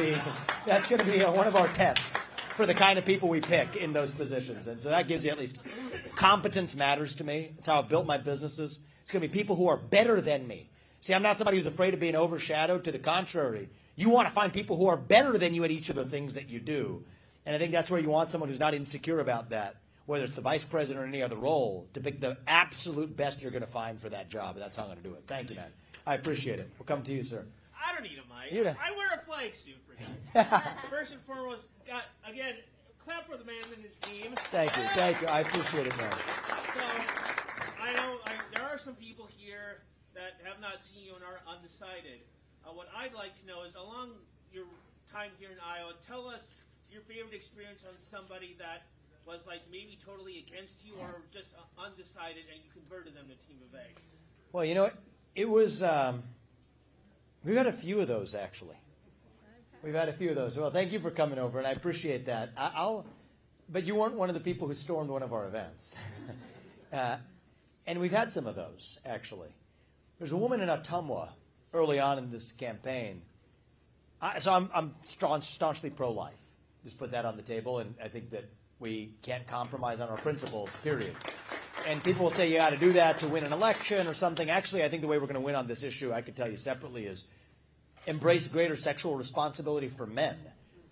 be one of our tests for the kind of people we pick in those positions. And so that gives you at least competence matters to me. It's how I've built my businesses. It's going to be people who are better than me. See, I'm not somebody who's afraid of being overshadowed. To the contrary, you want to find people who are better than you at each of the things that you do. And I think that's where you want someone who's not insecure about that, whether it's the vice president or any other role, to pick the absolute best you're going to find for that job. And that's how I'm going to do it. Thank you, man. I appreciate it. We'll come to you, sir. I don't need a mic. I wear a flag suit for that. First and foremost, again, clap for the man and his team. Thank you. Thank you. I appreciate it, man. So, I know there are some people here that have not seen you and are undecided. What I'd like to know is, along your time here in Iowa, tell us your favorite experience on somebody that was like maybe totally against you or just undecided, and you converted them to Team Vivek. Well, you know what? It was, we've had a few of those, actually. We've had a few of those. Well, thank you for coming over, and I appreciate that. But you weren't one of the people who stormed one of our events. And we've had some of those, actually. There's a woman in Ottumwa early on in this campaign. So I'm staunchly pro-life. Just put that on the table, and I think that we can't compromise on our principles, period. And people will say you got to do that to win an election or something. Actually, I think the way we're going to win on this issue, I could tell you separately, is embrace greater sexual responsibility for men.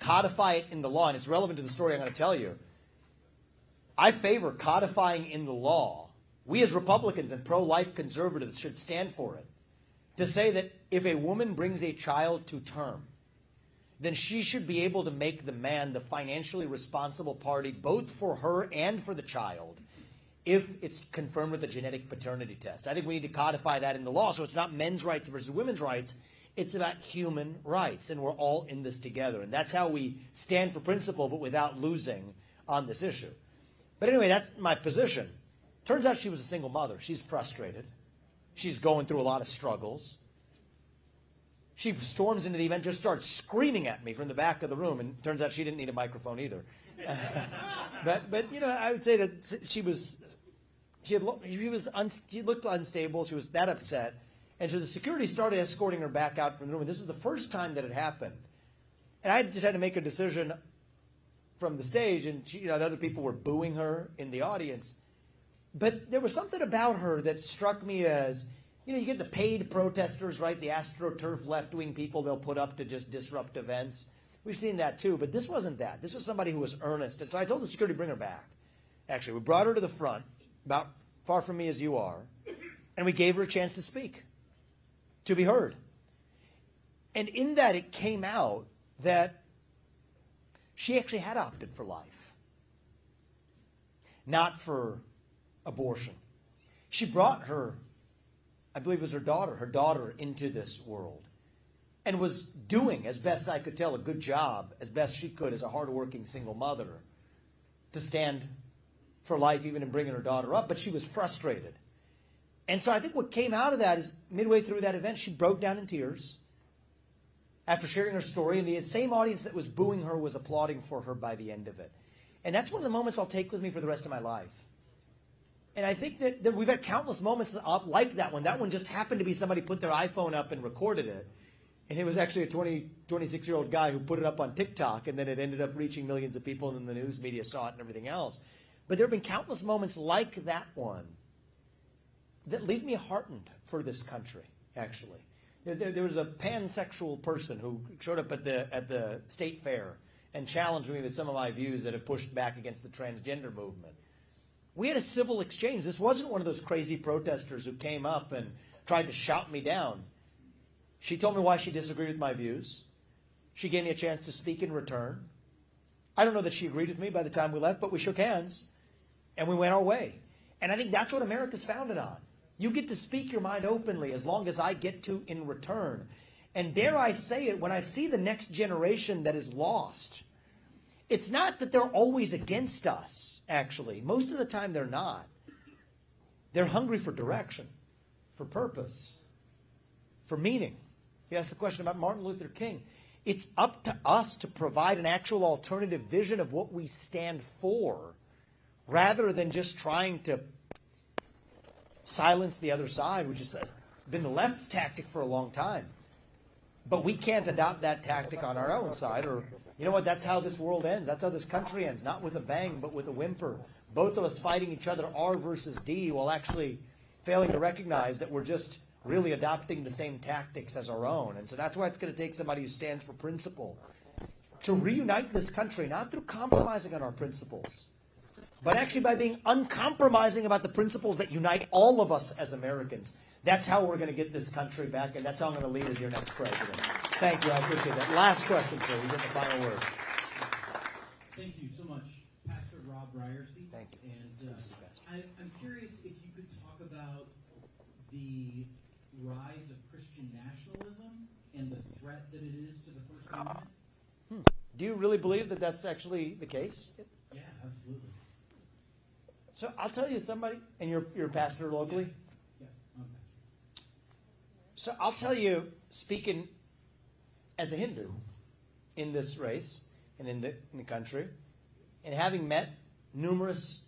Codify it in the law, and it's relevant to the story I'm going to tell you. I favor codifying in the law. We as Republicans and pro-life conservatives should stand for it. To say that if a woman brings a child to term, then she should be able to make the man the financially responsible party both for her and for the child if it's confirmed with a genetic paternity test. I think we need to codify that in the law so it's not men's rights versus women's rights. It's about human rights, and we're all in this together. And that's how we stand for principle but without losing on this issue. But anyway, that's my position. Turns out she was a single mother. She's frustrated. She's going through a lot of struggles. She storms into the event, just starts screaming at me from the back of the room, and turns out she didn't need a microphone either. But you know, I would say that she looked unstable. She was that upset, and so the security started escorting her back out from the room. And this is the first time that it happened, and I just had to make a decision from the stage, and the other people were booing her in the audience. But there was something about her that struck me as, you get the paid protesters, right? The AstroTurf left-wing people they'll put up to just disrupt events. We've seen that too, but this wasn't that. This was somebody who was earnest. And so I told the security to bring her back. Actually, we brought her to the front, about far from me as you are, and we gave her a chance to speak, to be heard. And in that, it came out that she actually had opted for life, not for abortion. She brought her, I believe it was her daughter into this world, and was doing, as best I could tell, a good job, as best she could as a hardworking single mother, to stand for life even in bringing her daughter up, but she was frustrated. And so I think what came out of that is midway through that event, she broke down in tears after sharing her story, and the same audience that was booing her was applauding for her by the end of it. And that's one of the moments I'll take with me for the rest of my life. And I think that we've had countless moments like that one. That one just happened to be somebody put their iPhone up and recorded it. And it was actually a 26-year-old guy who put it up on TikTok, and then it ended up reaching millions of people, and then the news media saw it and everything else. But there have been countless moments like that one that leave me heartened for this country, actually. There was a pansexual person who showed up at the state fair and challenged me with some of my views that have pushed back against the transgender movement. We had a civil exchange. This wasn't one of those crazy protesters who came up and tried to shout me down. She told me why she disagreed with my views. She gave me a chance to speak in return. I don't know that she agreed with me by the time we left, but we shook hands, and we went our way. And I think that's what America's founded on. You get to speak your mind openly as long as I get to in return. And dare I say it, when I see the next generation that is lost, it's not that they're always against us, actually. Most of the time they're not. They're hungry for direction, for purpose, for meaning. You asked the question about Martin Luther King. It's up to us to provide an actual alternative vision of what we stand for rather than just trying to silence the other side, which has been the left's tactic for a long time. But we can't adopt that tactic on our own side, or, you know what, that's how this world ends. That's how this country ends, not with a bang, but with a whimper. Both of us fighting each other, R versus D, while actually failing to recognize that we're just really adopting the same tactics as our own. And so that's why it's going to take somebody who stands for principle to reunite this country, not through compromising on our principles, but actually by being uncompromising about the principles that unite all of us as Americans. That's how we're going to get this country back, and that's how I'm going to lead as your next president. Thank you. I appreciate that. Last question, sir. You get the final word. Thank you so much, Pastor Rob Ryerson. Thank you. And I'm curious if you could talk about the rise of Christian nationalism and the threat that it is to the First Amendment. Do you really believe that that's actually the case? Yeah, absolutely. So I'll tell you somebody, and you're a pastor locally? Yeah, I'm a pastor. So I'll tell you, speaking as a Hindu in this race and in the country, and having met numerous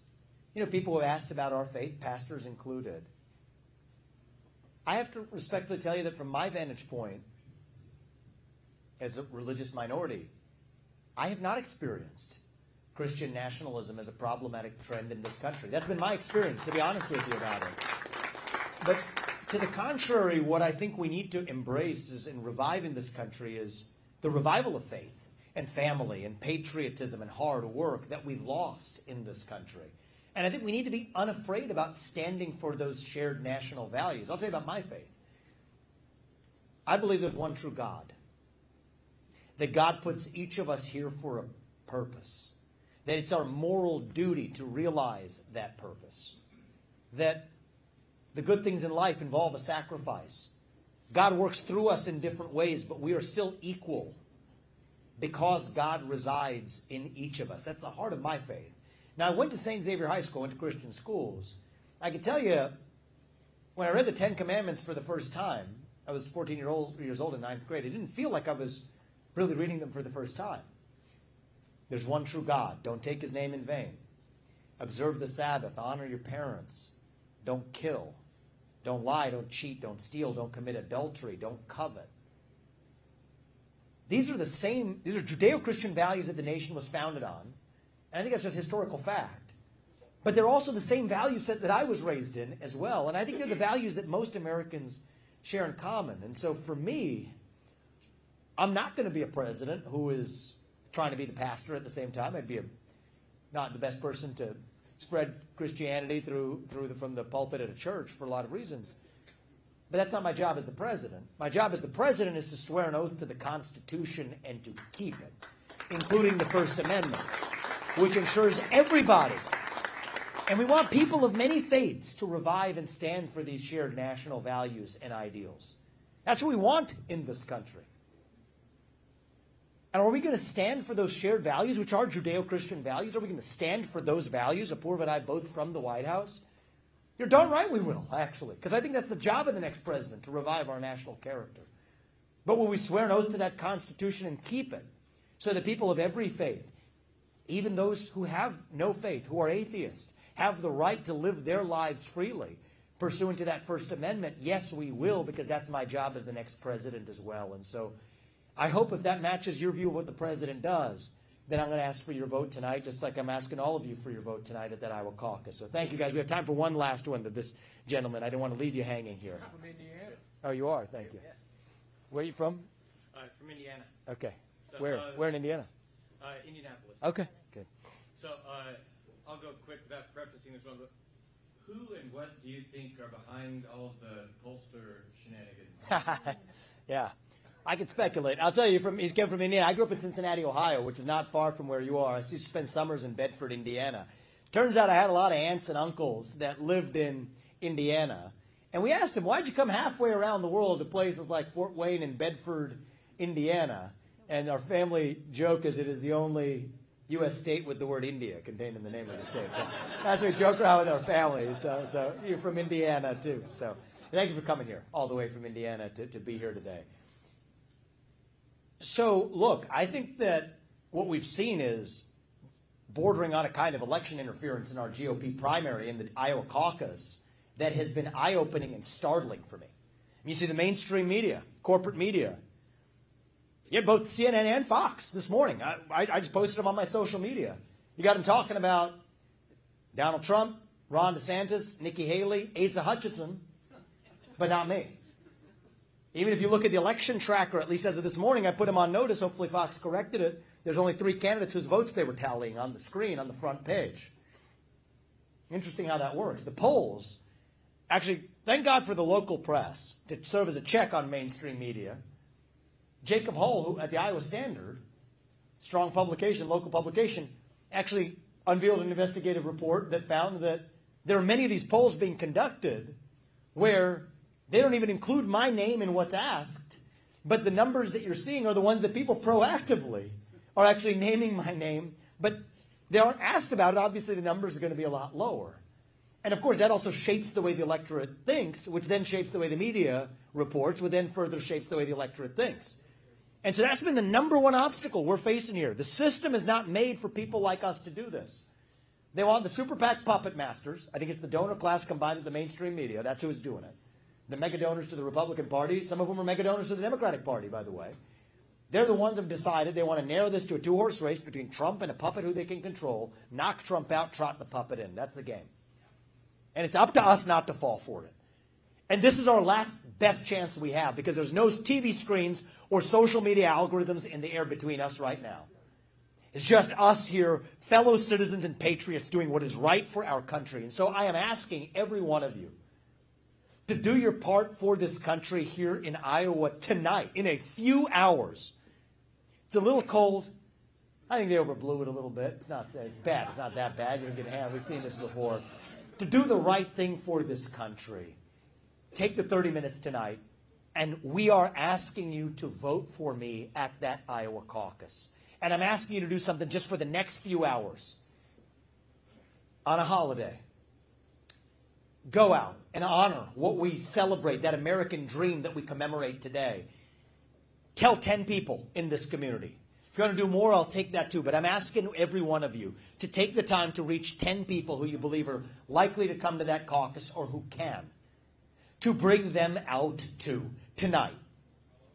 people who have asked about our faith, pastors included, I have to respectfully tell you that from my vantage point, as a religious minority, I have not experienced Christian nationalism as a problematic trend in this country. That's been my experience, to be honest with you about it. But to the contrary, what I think we need to embrace is and revive in this country is the revival of faith and family and patriotism and hard work that we've lost in this country. And I think we need to be unafraid about standing for those shared national values. I'll tell you about my faith. I believe there's one true God. That God puts each of us here for a purpose. That it's our moral duty to realize that purpose. That the good things in life involve a sacrifice. God works through us in different ways, but we are still equal because God resides in each of us. That's the heart of my faith. Now, I went to St. Xavier High School, went to Christian schools. I can tell you, when I read the Ten Commandments for the first time, I was 14 years old in 9th grade. It didn't feel like I was really reading them for the first time. There's one true God. Don't take his name in vain. Observe the Sabbath. Honor your parents. Don't kill. Don't lie. Don't cheat. Don't steal. Don't commit adultery. Don't covet. These are Judeo-Christian values that the nation was founded on. And I think that's just historical fact. But they're also the same value set that I was raised in as well. And I think they're the values that most Americans share in common. And so for me, I'm not going to be a president who is trying to be the pastor at the same time. I'd be not the best person to spread Christianity from the pulpit at a church for a lot of reasons. But that's not my job as the president. My job as the president is to swear an oath to the Constitution and to keep it, including the First Amendment, which ensures everybody. And we want people of many faiths to revive and stand for these shared national values and ideals. That's what we want in this country. And are we going to stand for those shared values, which are Judeo-Christian values? Are we going to stand for those values, Apoorv and I both from the White House? You're darn right we will, actually, because I think that's the job of the next president, to revive our national character. But will we swear an oath to that Constitution and keep it so that people of every faith, even those who have no faith, who are atheists, have the right to live their lives freely pursuant to that First Amendment? Yes, we will, because that's my job as the next president as well. And so I hope if that matches your view of what the president does, then I'm going to ask for your vote tonight, just like I'm asking all of you for your vote tonight at that Iowa caucus. So thank you, guys. We have time for one last one to this gentleman. I didn't want to leave you hanging here. I'm from Indiana. Oh, you are? Thank you. Where are you from? From Indiana. Okay. So, Where in Indiana? Indianapolis. Okay, good. So I'll go quick without prefacing this one, but who and what do you think are behind all of the pollster shenanigans? Yeah. I can speculate. I'll tell you, he's come from Indiana. I grew up in Cincinnati, Ohio, which is not far from where you are. I used to spend summers in Bedford, Indiana. Turns out I had a lot of aunts and uncles that lived in Indiana. And we asked them, why'd you come halfway around the world to places like Fort Wayne and Bedford, Indiana? And our family joke is it is the only U.S. state with the word India contained in the name of the state. So that's what we joke around with our families. So you're from Indiana, too. So thank you for coming here, all the way from Indiana to be here today. So, look, I think that what we've seen is bordering on a kind of election interference in our GOP primary in the Iowa caucus that has been eye-opening and startling for me. You see the mainstream media, corporate media, you had both CNN and Fox this morning. I just posted them on my social media. You got them talking about Donald Trump, Ron DeSantis, Nikki Haley, Asa Hutchinson, but not me. Even if you look at the election tracker, at least as of this morning, I put them on notice. Hopefully Fox corrected it. There's only 3 candidates whose votes they were tallying on the screen on the front page. Interesting how that works. The polls, actually, thank God for the local press to serve as a check on mainstream media. Jacob Hull, who at the Iowa Standard, strong publication, local publication, actually unveiled an investigative report that found that there are many of these polls being conducted where they don't even include my name in what's asked, but the numbers that you're seeing are the ones that people proactively are actually naming my name, but they aren't asked about it. Obviously, the numbers are going to be a lot lower. And, of course, that also shapes the way the electorate thinks, which then shapes the way the media reports, which then further shapes the way the electorate thinks. And so that's been the number one obstacle we're facing here. The system is not made for people like us to do this. They want the super PAC puppet masters. I think it's the donor class combined with the mainstream media. That's who's doing it. The mega donors to the Republican Party. Some of them are mega donors to the Democratic Party, by the way. They're the ones who have decided they want to narrow this to a 2-horse race between Trump and a puppet who they can control. Knock Trump out, trot the puppet in. That's the game. And it's up to us not to fall for it. And this is our last best chance we have because there's no TV screens or social media algorithms in the air between us right now. It's just us here, fellow citizens and patriots, doing what is right for our country. And so I am asking every one of you to do your part for this country here in Iowa tonight, in a few hours. It's a little cold. I think they overblew it a little bit. It's bad. It's not that bad. You're going to get a hand. We've seen this before. To do the right thing for this country, take the 30 minutes tonight, and we are asking you to vote for me at that Iowa caucus. And I'm asking you to do something just for the next few hours. On a holiday, go out and honor what we celebrate, that American dream that we commemorate today. Tell 10 people in this community. If you want to do more, I'll take that too. But I'm asking every one of you to take the time to reach 10 people who you believe are likely to come to that caucus or who can. To bring them out too tonight.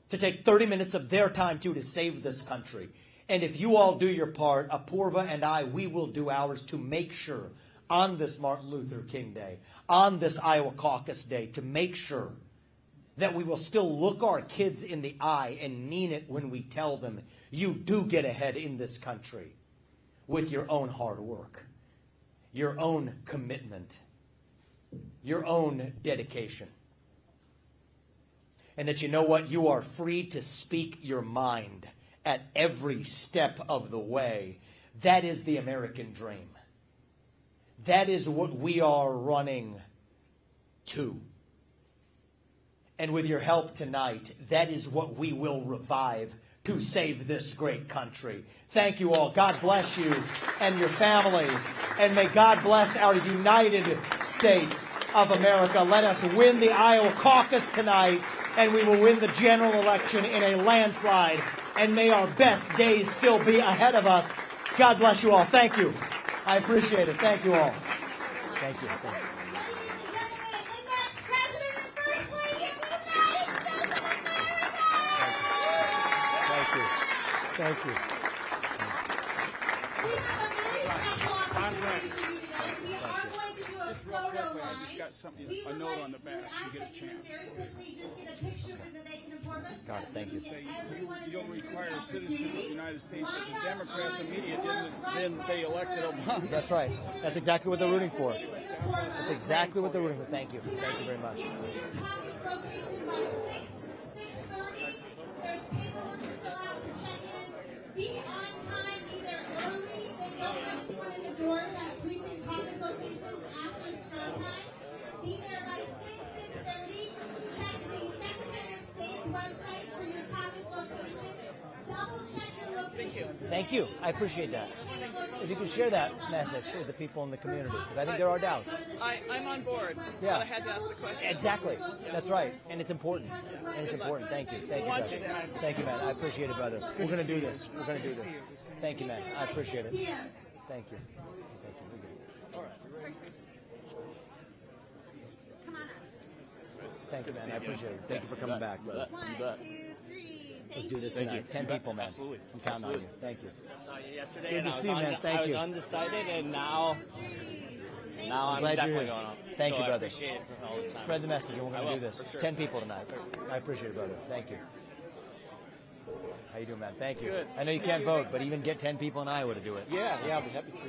To take 30 minutes of their time too to save this country. And if you all do your part, Apurva and I, we will do ours to make sure on this Martin Luther King Day, on this Iowa Caucus Day, to make sure that we will still look our kids in the eye and mean it when we tell them, you do get ahead in this country with your own hard work, your own commitment, your own dedication. And that you know what? You are free to speak your mind at every step of the way. That is the American dream. That is what we are running to. And with your help tonight, that is what we will revive to save this great country. Thank you all. God bless you and your families. And may God bless our United States of America. Let us win the Iowa caucus tonight, and we will win the general election in a landslide. And may our best days still be ahead of us. God bless you all. Thank you. I appreciate it. Thank you all. Thank you. Thank you. Thank you. We have a very special opportunity for you today. We are going to do a photo line. I just got something, a note on the back. You get a chance. Very quickly, just get a picture with Vivek and Apurva. God, thank you. You'll require citizenship of the United States, but the Democrats and media didn't they elected Obama. That's right. That's exactly what they're rooting for. That's exactly what they're rooting for. Thank you. Thank you very much. Get to your caucus location by 6:30. There's paperwork to fill out to check in. Be on time, be there early. They don't have anyone in the doors at precinct caucus locations after start time. Be there by 6:30. Check the Secretary of State's website for your caucus location. Double check your location. Thank you. I appreciate that. If you can share that message with the people in the community, because I think there are doubts. I'm on board. Yeah. But I had to ask the question. Exactly. That's right. And it's important. And it's important. Thank you. Thank you, brother. Thank you, man. I appreciate it, brother. We're going to do this. We're going to do this. Thank you, man. I appreciate it. Thank you. Thank you. We're good. All right. Come on up. Thank you, man. I appreciate it. Thank you for coming back. Brother. 1, 2, 3. Let's do this tonight. 10 people, man. Absolutely. I'm counting on you. Thank you. I saw you yesterday. It's good and to I was see you, man. Thank I was you. undecided, and now I'm Glad you're definitely here. going on. Thank so you, I brother. appreciate it for all the time. Spread the message, and we're going to do this. For sure. 10 people tonight. I appreciate it, brother. Thank you. How you doing, man? Thank you. Good. I know you can't vote, but even get 10 people in Iowa to do it. Yeah, I'll be happy to.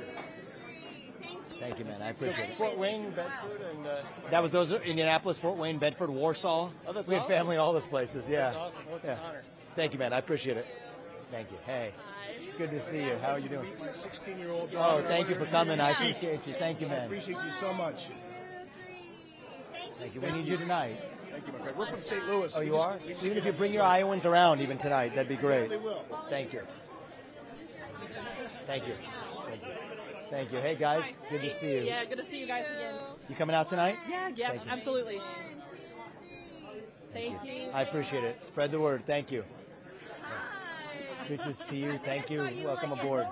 Thank you, man. I appreciate it. Fort Wayne, Bedford, and That was those Indianapolis, Fort Wayne, Bedford, Warsaw. Oh, that's we had awesome. family in all those places. Yeah. That's awesome. Well, it's yeah. an honor. Thank you, man. I appreciate it. Thank you. Hey. It's good to see you. How are you doing? My 16-year-old Oh, daughter. thank you for coming. I appreciate you. Thank you, I man. appreciate you so much. Thank you. We need you tonight. Thank you, my friend. We're from St. Louis. Oh, We you just- are? we just Even if came you bring up your to- Iowans around even tonight, that'd be great. They will. Thank you. Thank you. Thank you. Thank you. Hey, guys. Good to see you. Yeah, good to see you guys again. You coming out tonight? Yeah, Thank you. absolutely. Thank you. I appreciate it. Spread the word. Thank you. Good to see you. Thank you. Welcome aboard.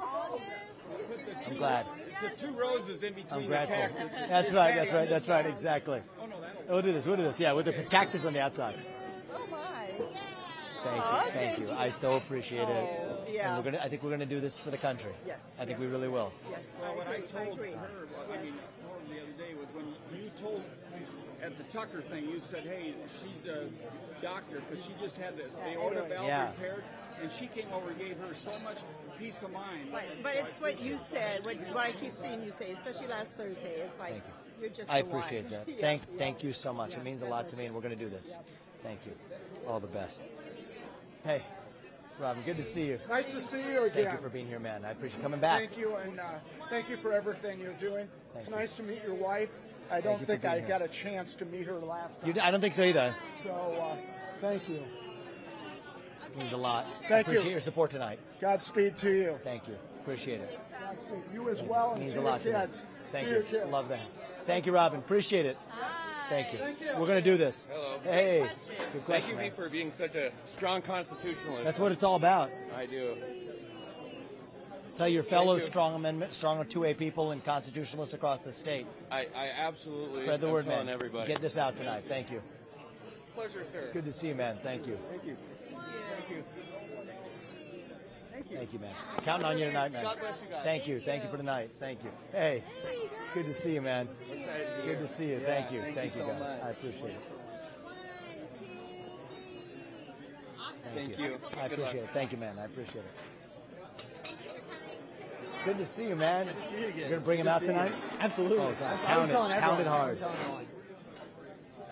I'm glad. The 2 roses in between I'm the grateful. cactus. That's right. That's right. That's right. Exactly. Oh, no, that'll We'll do this. We'll do this. Yeah, with the cactus on the outside. Oh my. Thank you. Aw, Thank you. I so appreciate it. Oh, yeah. And I think we're gonna do this for the country. Yes. I think we really will. Yes. Well, what I told agree. her, Norm, the other day was when you told at the Tucker thing, you said, "Hey, she's a doctor because she just had the aorta valve Yeah. repaired, and she came over and gave her so much peace of mind." Right. But it's what you said, what I keep seeing you say, especially last Thursday. It's like, Thank you're just I the one. appreciate that. Yeah. Thank you so much. It means a lot to me, and we're gonna do this. Thank you. All the best. Hey, Robin. Good to see you. Nice to see you again. Thank you for being here, man. I appreciate you coming back. Thank you, and thank you for everything you're doing. It's you. nice to meet your wife. I Thank don't you for think being I here. got a chance to meet her last time. I don't think so either. So, thank you. It means a lot. Thank I you. appreciate your support tonight. Godspeed to you. Thank you. Appreciate it. Godspeed. You as well, It and means to a your lot to me. kids. Thank To you. your kids. Love that. Thank you, Robin. Appreciate it. Thank you. We're going to do this. Hello. Hey. Good Thank question, you, man. Pete, for being such a strong constitutionalist. That's what it's all about. I do. Tell your fellow Thank you. strong 2A people and constitutionalists across the state. I absolutely Spread the am word, telling man. everybody. Get this out tonight. Thank you. Pleasure, sir. It's good to see you, man. Thank you. Thank you. Thank you. Thank you, man. Counting on you tonight, man. God bless you guys. Thank you. Thank you for tonight. Thank you. Hey, it's good to see you, man. It's good to see you. Thank you. Thank you, so guys. much. I appreciate it. Thank you. I Good appreciate luck. it. Thank you, man. I appreciate it. It's good to see you, man. Good to see you again. You're gonna bring him Good to out see tonight? you. Absolutely. Oh, God. I was Pound telling it. everyone. Pound it I hard. was telling everyone.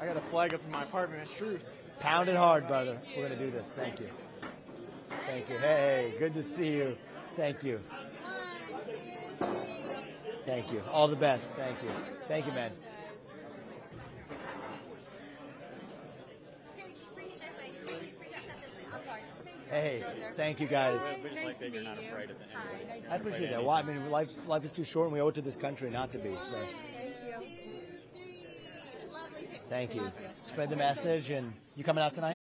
I got a flag up in my apartment. It's true. Pound it hard, brother. We're gonna do this. Thank you. Thank you. Hey, good to see you. Thank you. Thank you. All the best. Thank you. Thank you, man. Hey, thank you guys. We just like that you're not afraid of anybody. I appreciate that. Well, I mean, life is too short, and we owe it to this country not to be. So, thank you. Spread the message, and you coming out tonight?